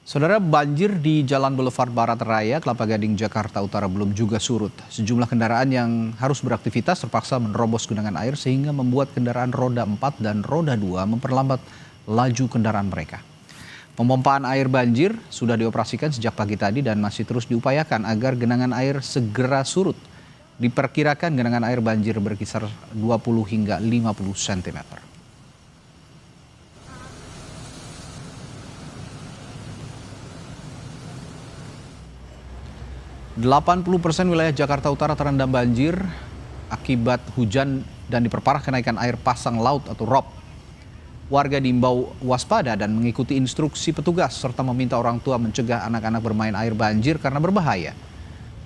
Saudara, banjir di Jalan Boulevard Barat Raya, Kelapa Gading, Jakarta Utara belum juga surut. Sejumlah kendaraan yang harus beraktivitas terpaksa menerobos genangan air sehingga membuat kendaraan roda 4 dan roda 2 memperlambat laju kendaraan mereka. Pemompaan air banjir sudah dioperasikan sejak pagi tadi dan masih terus diupayakan agar genangan air segera surut. Diperkirakan genangan air banjir berkisar 20 hingga 50 cm. 80% wilayah Jakarta Utara terendam banjir akibat hujan dan diperparah kenaikan air pasang laut atau ROB. Warga diimbau waspada dan mengikuti instruksi petugas serta meminta orang tua mencegah anak-anak bermain air banjir karena berbahaya.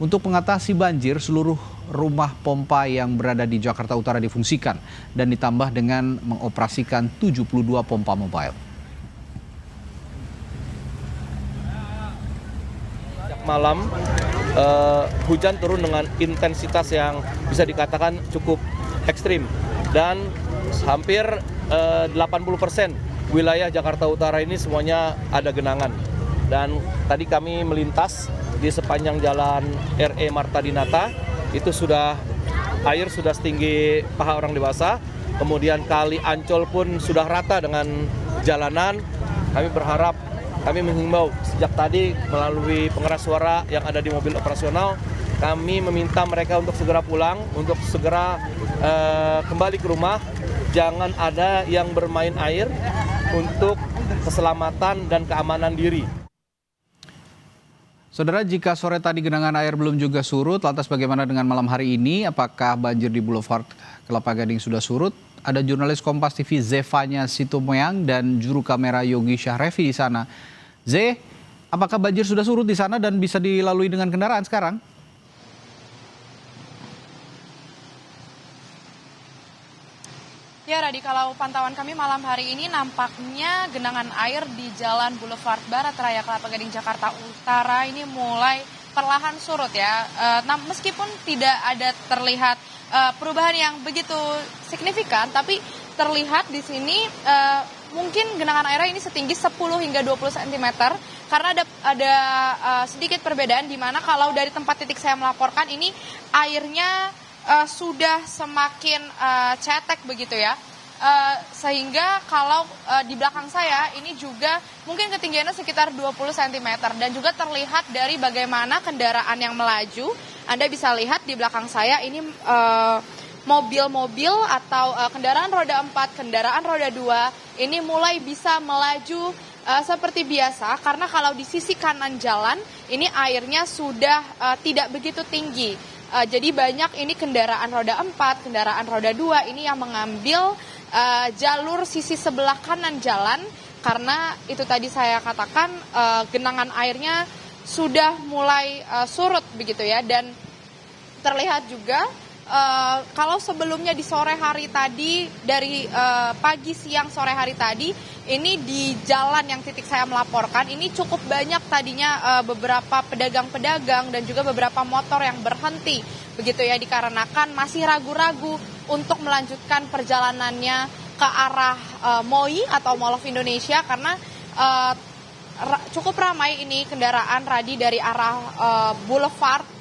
Untuk mengatasi banjir, seluruh rumah pompa yang berada di Jakarta Utara difungsikan dan ditambah dengan mengoperasikan 72 pompa mobile. Malam hujan turun dengan intensitas yang bisa dikatakan cukup ekstrim dan hampir 80% wilayah Jakarta Utara ini semuanya ada genangan. Dan tadi kami melintas di sepanjang jalan RE Marta Dinata, itu air sudah setinggi paha orang dewasa. Kemudian kali Ancol pun sudah rata dengan jalanan. Kami menghimbau sejak tadi melalui pengeras suara yang ada di mobil operasional, kami meminta mereka untuk segera pulang, untuk segera kembali ke rumah. Jangan ada yang bermain air untuk keselamatan dan keamanan diri. Saudara, jika sore tadi genangan air belum juga surut, lantas bagaimana dengan malam hari ini? Apakah banjir di Boulevard Kelapa Gading sudah surut? Ada jurnalis Kompas TV Zevanya Sitomoyang dan juru kamera Yogi Syahrevi di sana. Z, apakah banjir sudah surut di sana dan bisa dilalui dengan kendaraan sekarang? Ya Radi, kalau pantauan kami malam hari ini nampaknya genangan air di Jalan Boulevard Barat Raya Kelapa Gading Jakarta Utara ini mulai perlahan surut ya. Nah, meskipun tidak ada terlihat perubahan yang begitu signifikan, tapi terlihat di sini mungkin genangan airnya ini setinggi 10 hingga 20 cm karena ada sedikit perbedaan di mana kalau dari tempat titik saya melaporkan ini airnya sudah semakin cetek begitu ya. Sehingga kalau di belakang saya ini juga mungkin ketinggiannya sekitar 20 cm dan juga terlihat dari bagaimana kendaraan yang melaju. Anda bisa lihat di belakang saya ini mobil-mobil atau kendaraan roda 4, kendaraan roda 2 ini mulai bisa melaju seperti biasa karena kalau di sisi kanan jalan ini airnya sudah tidak begitu tinggi. Jadi banyak ini kendaraan roda 4, kendaraan roda 2 ini yang mengambil jalur sisi sebelah kanan jalan karena itu tadi saya katakan genangan airnya sudah mulai surut begitu ya. Dan terlihat juga kalau sebelumnya di sore hari tadi dari pagi siang sore hari tadi ini di jalan yang titik saya melaporkan ini cukup banyak tadinya beberapa pedagang-pedagang dan juga beberapa motor yang berhenti begitu ya dikarenakan masih ragu-ragu untuk melanjutkan perjalanannya ke arah MOI atau Mall of Indonesia karena cukup ramai ini kendaraan Radi dari arah Boulevard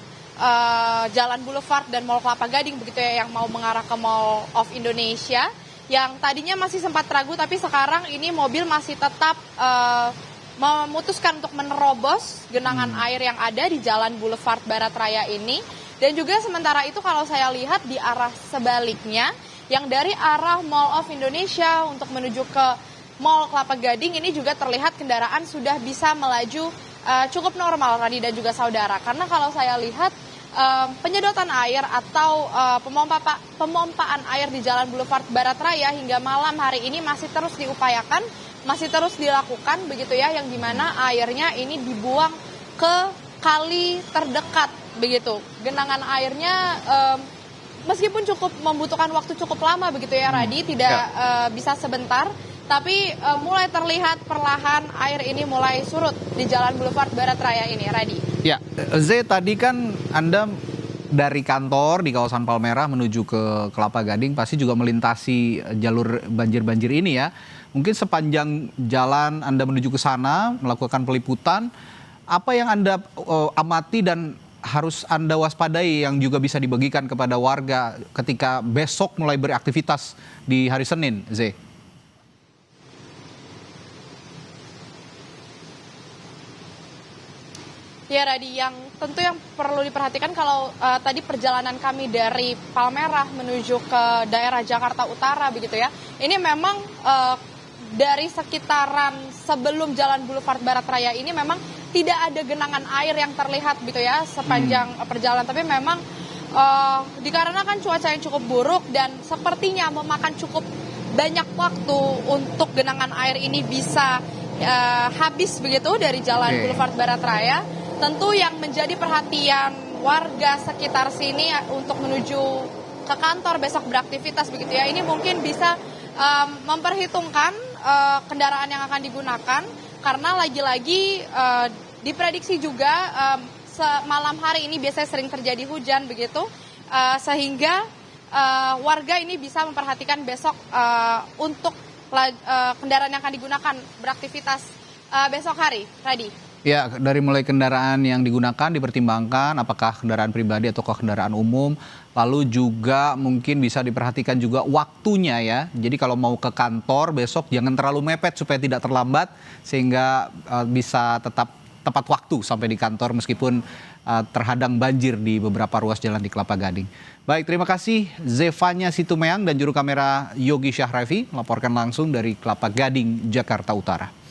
Jalan Boulevard dan Mall Kelapa Gading begitu ya yang mau mengarah ke Mall of Indonesia yang tadinya masih sempat ragu tapi sekarang ini mobil masih tetap memutuskan untuk menerobos genangan air yang ada di Jalan Boulevard Barat Raya ini. Dan juga sementara itu kalau saya lihat di arah sebaliknya yang dari arah Mall of Indonesia untuk menuju ke Mall Kelapa Gading ini juga terlihat kendaraan sudah bisa melaju cukup normal Radi dan juga saudara. Karena kalau saya lihat penyedotan air atau pemompaan air di Jalan Boulevard Barat Raya hingga malam hari ini masih terus diupayakan, masih terus dilakukan begitu ya, yang dimana airnya ini dibuang ke kali terdekat begitu. Genangan airnya meskipun cukup membutuhkan waktu cukup lama begitu ya Radi, tidak bisa sebentar. Tapi mulai terlihat perlahan air ini mulai surut di Jalan Boulevard Barat Raya ini, Radi. Ya, Z, tadi kan Anda dari kantor di kawasan Palmerah menuju ke Kelapa Gading pasti juga melintasi jalur banjir-banjir ini ya. Mungkin sepanjang jalan Anda menuju ke sana melakukan peliputan, apa yang Anda amati dan harus Anda waspadai yang juga bisa dibagikan kepada warga ketika besok mulai beraktivitas di hari Senin, Z? Ya Radi, yang tentu yang perlu diperhatikan kalau tadi perjalanan kami dari Palmerah menuju ke daerah Jakarta Utara begitu ya. Ini memang dari sekitaran sebelum Jalan Boulevard Barat Raya ini memang tidak ada genangan air yang terlihat gitu ya sepanjang perjalanan. Tapi memang dikarenakan cuaca yang cukup buruk dan sepertinya memakan cukup banyak waktu untuk genangan air ini bisa habis begitu dari Jalan Boulevard Barat Raya. Tentu yang menjadi perhatian warga sekitar sini untuk menuju ke kantor besok beraktivitas begitu ya. Ini mungkin bisa memperhitungkan kendaraan yang akan digunakan karena lagi-lagi diprediksi juga malam hari ini biasanya sering terjadi hujan begitu sehingga warga ini bisa memperhatikan besok untuk kendaraan yang akan digunakan beraktivitas besok hari. Radi. Ya, dari mulai kendaraan yang digunakan dipertimbangkan apakah kendaraan pribadi atau kendaraan umum, lalu juga mungkin bisa diperhatikan juga waktunya ya. Jadi kalau mau ke kantor besok jangan terlalu mepet supaya tidak terlambat sehingga bisa tetap tepat waktu sampai di kantor meskipun terhadang banjir di beberapa ruas jalan di Kelapa Gading. Baik, terima kasih Zevanya Situmeang dan juru kamera Yogi Syahrevi melaporkan langsung dari Kelapa Gading, Jakarta Utara.